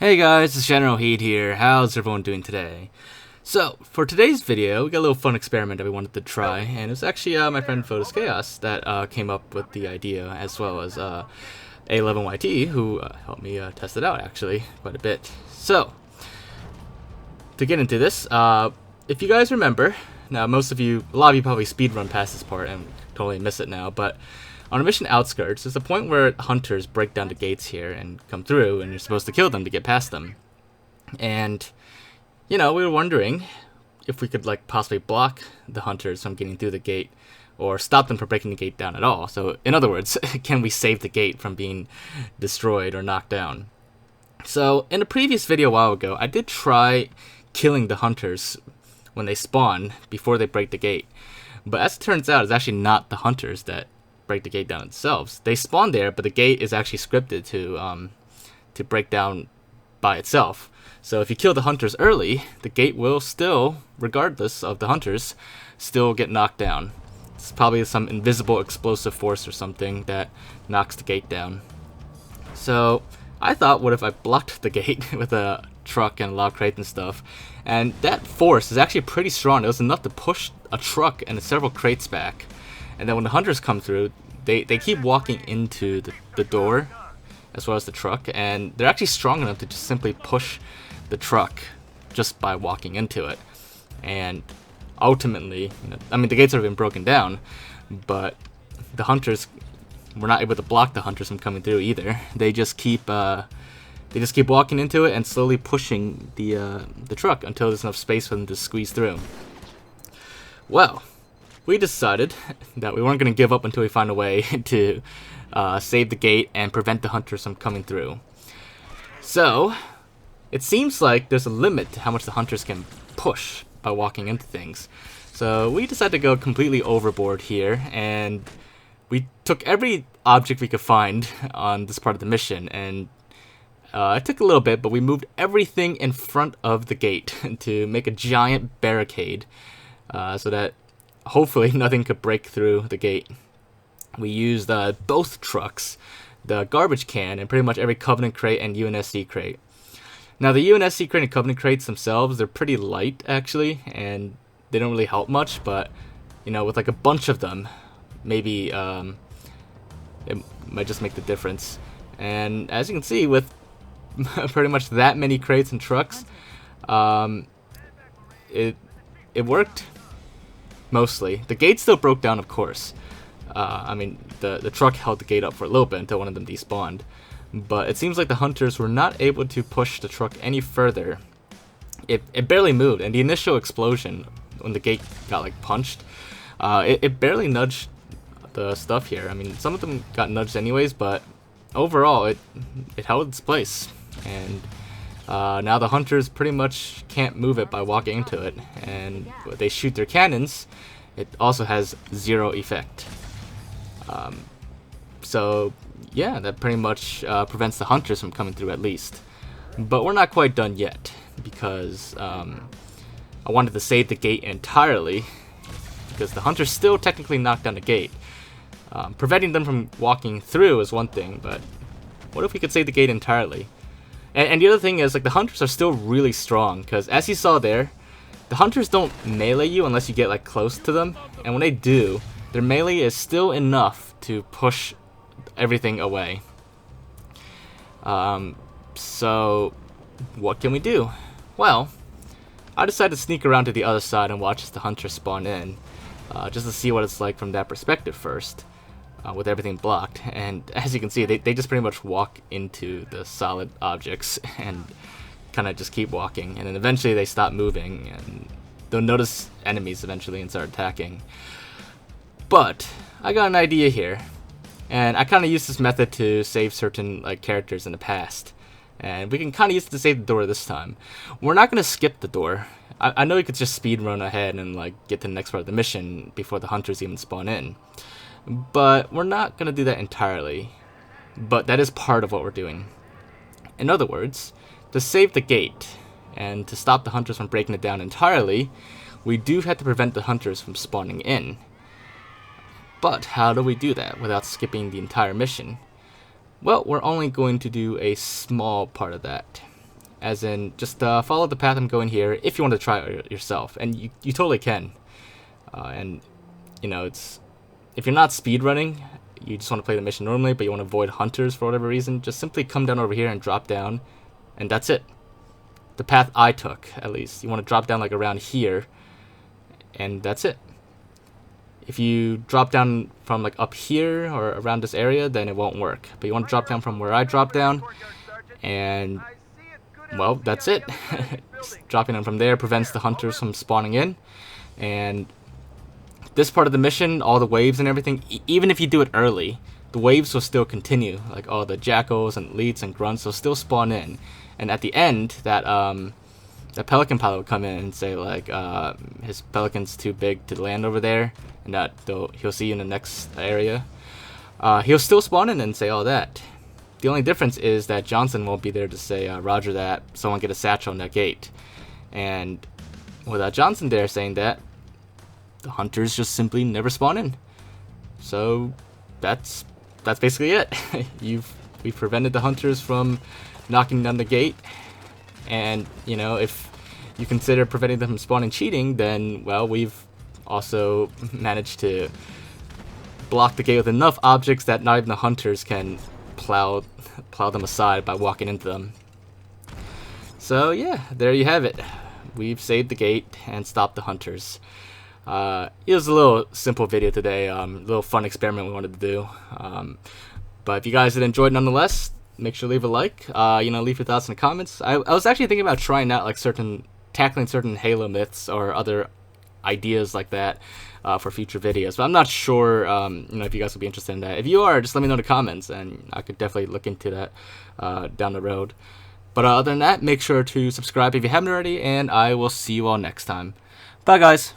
Hey guys, it's Generalkidd here. How's everyone doing today? So, for today's video, we got a little fun experiment that we wanted to try, and it was actually my friend Photos Chaos that came up with the idea, as well as A11YT, who helped me test it out actually quite a bit. So, to get into this, if you guys remember, now a lot of you probably speedrun past this part and totally miss it now, but on a mission Outskirts, there's a point where hunters break down the gates here and come through, and you're supposed to kill them to get past them. And, you know, we were wondering if we could, like, possibly block the hunters from getting through the gate, or stop them from breaking the gate down at all. So, in other words, can we save the gate from being destroyed or knocked down? So, in a previous video a while ago, I did try killing the hunters when they spawn before they break the gate. But as it turns out, it's actually not the hunters that break the gate down themselves. They spawn there, but the gate is actually scripted to break down by itself. So if you kill the hunters early, the gate will still, regardless of the hunters, still get knocked down. It's probably some invisible explosive force or something that knocks the gate down. So I thought, what if I blocked the gate with a truck and a lot of crates and stuff? And that force is actually pretty strong. It was enough to push a truck and several crates back. And then when the hunters come through, they keep walking into the door as well as the truck, and they're actually strong enough to just simply push the truck just by walking into it. And ultimately, I mean, the gates have been broken down, but the hunters were not able to block the hunters from coming through either. They just keep walking into it and slowly pushing the truck until there's enough space for them to squeeze through. Well, we decided that we weren't going to give up until we found a way to save the gate and prevent the hunters from coming through. So, it seems like there's a limit to how much the hunters can push by walking into things. So we decided to go completely overboard here, and we took every object we could find on this part of the mission, and it took a little bit, but we moved everything in front of the gate to make a giant barricade so that hopefully nothing could break through the gate. We used both trucks, the garbage can, and pretty much every Covenant crate and UNSC crate. Now the UNSC crate and Covenant crates themselves, they're pretty light actually, and they don't really help much, but you know, with like a bunch of them, maybe it might just make the difference. And as you can see, with pretty much that many crates and trucks, it worked. Mostly. The gate still broke down, of course. I mean, the truck held the gate up for a little bit until one of them despawned. But it seems like the hunters were not able to push the truck any further. It barely moved, and the initial explosion, when the gate got like punched, it barely nudged the stuff here. I mean, some of them got nudged anyways, but overall, it held its place. And now the hunters pretty much can't move it by walking into it, and when they shoot their cannons, it also has zero effect. So yeah, that pretty much prevents the hunters from coming through at least. But we're not quite done yet, because I wanted to save the gate entirely, because the hunters still technically knocked down the gate. Preventing them from walking through is one thing, but what if we could save the gate entirely? And the other thing is, like, the hunters are still really strong, because as you saw there, the hunters don't melee you unless you get like close to them, and when they do, their melee is still enough to push everything away. So what can we do? Well, I decided to sneak around to the other side and watch as the hunters spawn in, just to see what it's like from that perspective first. With everything blocked, and as you can see, they just pretty much walk into the solid objects and kind of just keep walking, and then eventually they stop moving and they'll notice enemies eventually and start attacking. But I got an idea here, and I kind of used this method to save certain like characters in the past, and we can kind of use it to save the door this time. We're not going to skip the door. I know you could just speed run ahead and like get to the next part of the mission before the hunters even spawn in. But we're not going to do that entirely. But that is part of what we're doing. In other words, to save the gate and to stop the hunters from breaking it down entirely, we do have to prevent the hunters from spawning in. But how do we do that without skipping the entire mission? Well, we're only going to do a small part of that. as in just follow the path I'm going here if you want to try it yourself, and you totally can. And you know, it's if you're not speedrunning, you just want to play the mission normally, but you want to avoid hunters for whatever reason, just simply come down over here and drop down, and that's it. The path I took, at least. You want to drop down like around here, and that's it. If you drop down from like up here or around this area, then it won't work. But you want to drop down from where I dropped down, and well, that's it. Dropping down from there prevents the hunters from spawning in, and this part of the mission, all the waves and everything, even if you do it early, the waves will still continue. Like all the jackals and elites and grunts will still spawn in, and at the end, that pelican pilot will come in and say like his pelican's too big to land over there, and that he'll see you in the next area. He'll still spawn in and say all that. The only difference is that Johnson won't be there to say roger that, someone get a satchel on that gate. And without Johnson there saying that, the hunters just simply never spawn in. So that's basically it. We've prevented the hunters from knocking down the gate, and you know, if you consider preventing them from spawning cheating, then well, we've also managed to block the gate with enough objects that not even the hunters can plow them aside by walking into them. So yeah, there you have it. We've saved the gate and stopped the hunters. It was a little simple video today, a little fun experiment we wanted to do. But if you guys did enjoy it nonetheless, make sure to leave a like. You know, leave your thoughts in the comments. I was actually thinking about trying out like tackling certain Halo myths or other ideas like that for future videos, but I'm not sure you know, if you guys would be interested in that. If you are, just let me know in the comments, and I could definitely look into that down the road. But other than that, make sure to subscribe if you haven't already, and I will see you all next time. Bye guys.